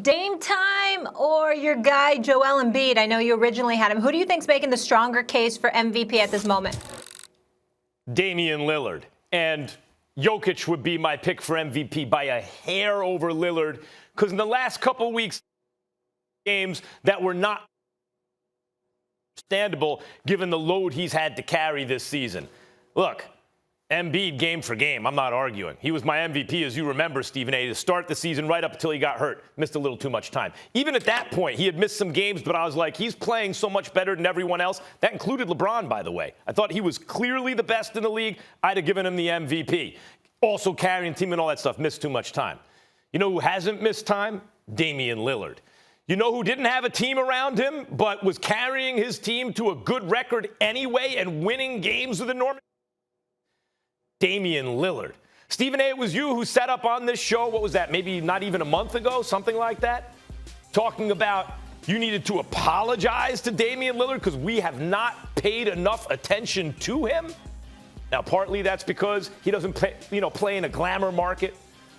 Dame time or your guy Joel Embiid? I know you originally had him. Who do you think's making the stronger case for MVP at this moment? Damian Lillard. And Jokic would be my pick for MVP by a hair over Lillard, because in the last couple of weeks, games that were not understandable given the load he's had to carry this season. Look, Embiid game for game, I'm not arguing. He was my MVP, as you remember, Stephen A., to start the season right up until he got hurt. Missed a little too much time. Even at that point, he had missed some games, but I was like, he's playing so much better than everyone else. That included LeBron, by the way. I thought he was clearly the best in the league. I'd have given him the MVP. Also carrying team and all that stuff, missed too much time. You know who hasn't missed time? Damian Lillard. You know who didn't have a team around him, but was carrying his team to a good record anyway and winning games with enormous? Damian Lillard. Stephen A., it was you who set up on this show, what was that, maybe not even a month ago, something like that, talking about you needed to apologize to Damian Lillard because we have not paid enough attention to him. Now, partly that's because he doesn't play in a glamour market.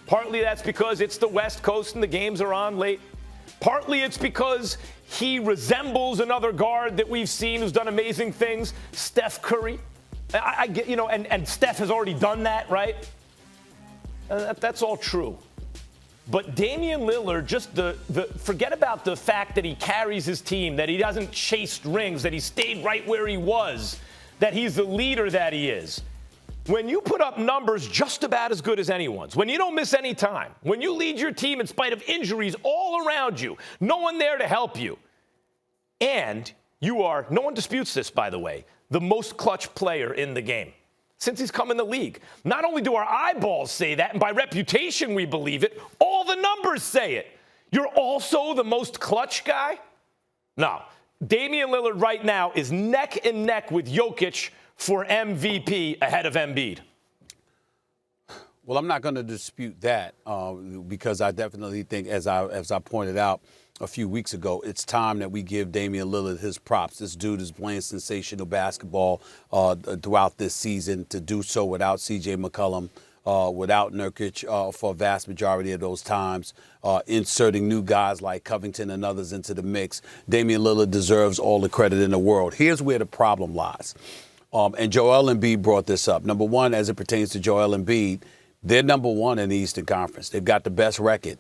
Partly that's because it's the West Coast and the games are on late. Partly it's because he resembles another guard that we've seen who's done amazing things, Steph Curry. I get, and Steph has already done that, right? That's all true. But Damian Lillard, just forget about the fact that he carries his team, that he doesn't chase rings, that he stayed right where he was, that he's the leader that he is. When you put up numbers just about as good as anyone's, when you don't miss any time, when you lead your team in spite of injuries all around you, no one there to help you, and you are, no one disputes this, by the way, the most clutch player in the game since he's come in the league. Not only do our eyeballs say that, and by reputation we believe it, all the numbers say it. You're also the most clutch guy? No. Damian Lillard right now is neck and neck with Jokic for MVP ahead of Embiid. Well, I'm not going to dispute that because I definitely think, as I pointed out a few weeks ago, it's time that we give Damian Lillard his props. This dude is playing sensational basketball throughout this season. To do so without C.J. McCollum, without Nurkic for a vast majority of those times, inserting new guys like Covington and others into the mix. Damian Lillard deserves all the credit in the world. Here's where the problem lies. And Joel Embiid brought this up. Number one, as it pertains to Joel Embiid, they're number one in the Eastern Conference. They've got the best record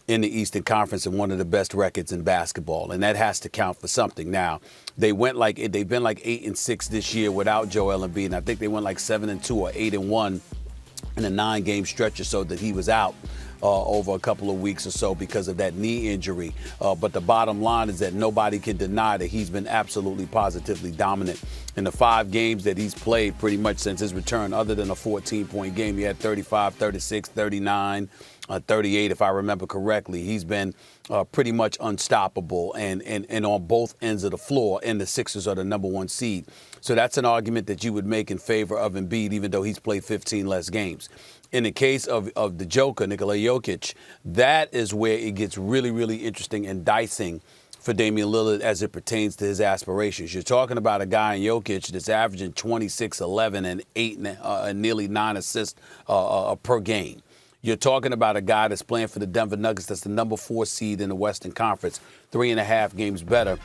in the Eastern Conference and one of the best records in basketball, and that has to count for something. Now, they've been like 8-6 this year without Joel Embiid, and I think they went like 7-2 or 8-1 in a 9-game stretch or so that he was out over a couple of weeks or so because of that knee injury. But the bottom line is that nobody can deny that he's been absolutely positively dominant. In the 5 games that he's played pretty much since his return, other than a 14-point game, he had 35, 36, 39, 38, if I remember correctly. He's been pretty much unstoppable and on both ends of the floor, and the Sixers are the number 1 seed. So that's an argument that you would make in favor of Embiid, even though he's played 15 less games. In the case of the Joker, Nikola Jokic, that is where it gets really, really interesting and dicing for Damian Lillard as it pertains to his aspirations. You're talking about a guy in Jokic that's averaging 26, 11, and 8, and nearly 9 assists per game. You're talking about a guy that's playing for the Denver Nuggets that's the number 4 seed in the Western Conference, 3.5 games better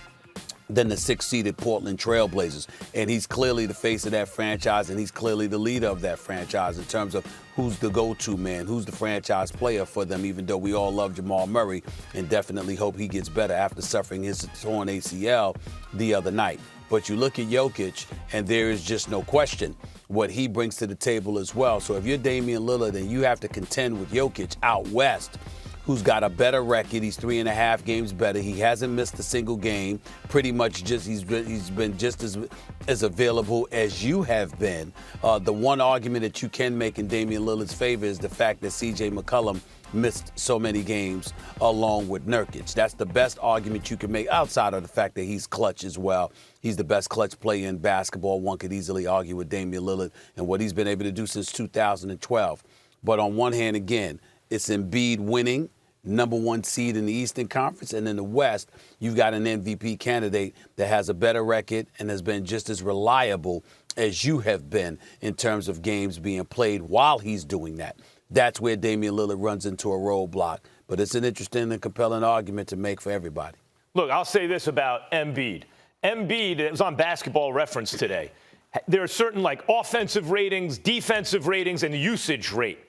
than the 6-seeded Portland Trailblazers. And he's clearly the face of that franchise, and he's clearly the leader of that franchise in terms of who's the go-to man, who's the franchise player for them, even though we all love Jamal Murray and definitely hope he gets better after suffering his torn ACL the other night. But you look at Jokic, and there is just no question what he brings to the table as well. So if you're Damian Lillard and you have to contend with Jokic out west, who's got a better record. He's 3.5 games better. He hasn't missed a single game. Pretty much just he's been just as available as you have been. The one argument that you can make in Damian Lillard's favor is the fact that C.J. McCollum missed so many games along with Nurkic. That's the best argument you can make outside of the fact that he's clutch as well. He's the best clutch player in basketball. One could easily argue with Damian Lillard and what he's been able to do since 2012. But on one hand, again, it's Embiid winning, number 1 seed in the Eastern Conference. And in the West, you've got an MVP candidate that has a better record and has been just as reliable as you have been in terms of games being played while he's doing that. That's where Damian Lillard runs into a roadblock But it's an interesting and compelling argument to make for everybody. Look, I'll say this about Embiid. Embiid, it was on Basketball Reference today. There are certain like offensive ratings, defensive ratings, and usage rate.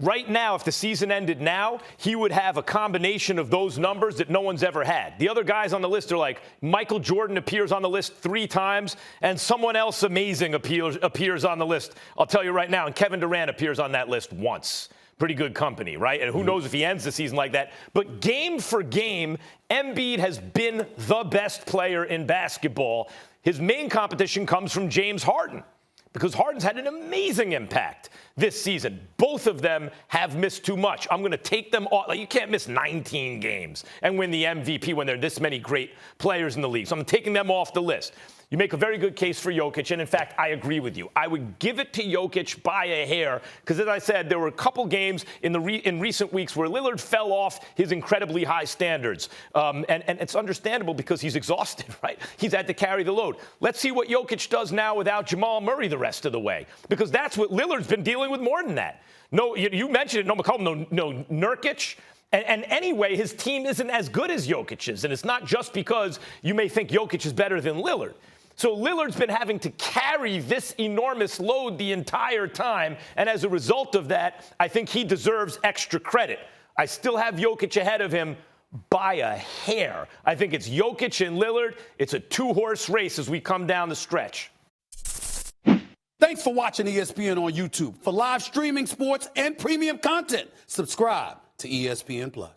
Right now, if the season ended now, he would have a combination of those numbers that no one's ever had. The other guys on the list are like Michael Jordan appears on the list 3 times, and someone else amazing appears on the list. I'll tell you right now, and Kevin Durant appears on that list once. Pretty good company, right? And who knows if he ends the season like that. But game for game, Embiid has been the best player in basketball. His main competition comes from James Harden, because Harden's had an amazing impact this season. Both of them have missed too much. I'm going to take them all. Like, you can't miss 19 games and win the MVP when there are this many great players in the league. So I'm taking them off the list. You make a very good case for Jokic, and in fact, I agree with you. I would give it to Jokic by a hair, because as I said, there were a couple games in recent weeks where Lillard fell off his incredibly high standards. And it's understandable because he's exhausted, right? He's had to carry the load. Let's see what Jokic does now without Jamal Murray the rest of the way, because that's what Lillard's been dealing with more than that. No, you mentioned it, no McCollum, no Nurkic. And anyway, his team isn't as good as Jokic's, and it's not just because you may think Jokic is better than Lillard. So Lillard's been having to carry this enormous load the entire time, and as a result of that, I think he deserves extra credit. I still have Jokic ahead of him by a hair. I think it's Jokic and Lillard. It's a 2-horse race as we come down the stretch. Thanks for watching ESPN on YouTube. For live streaming, sports, and premium content, subscribe to ESPN+.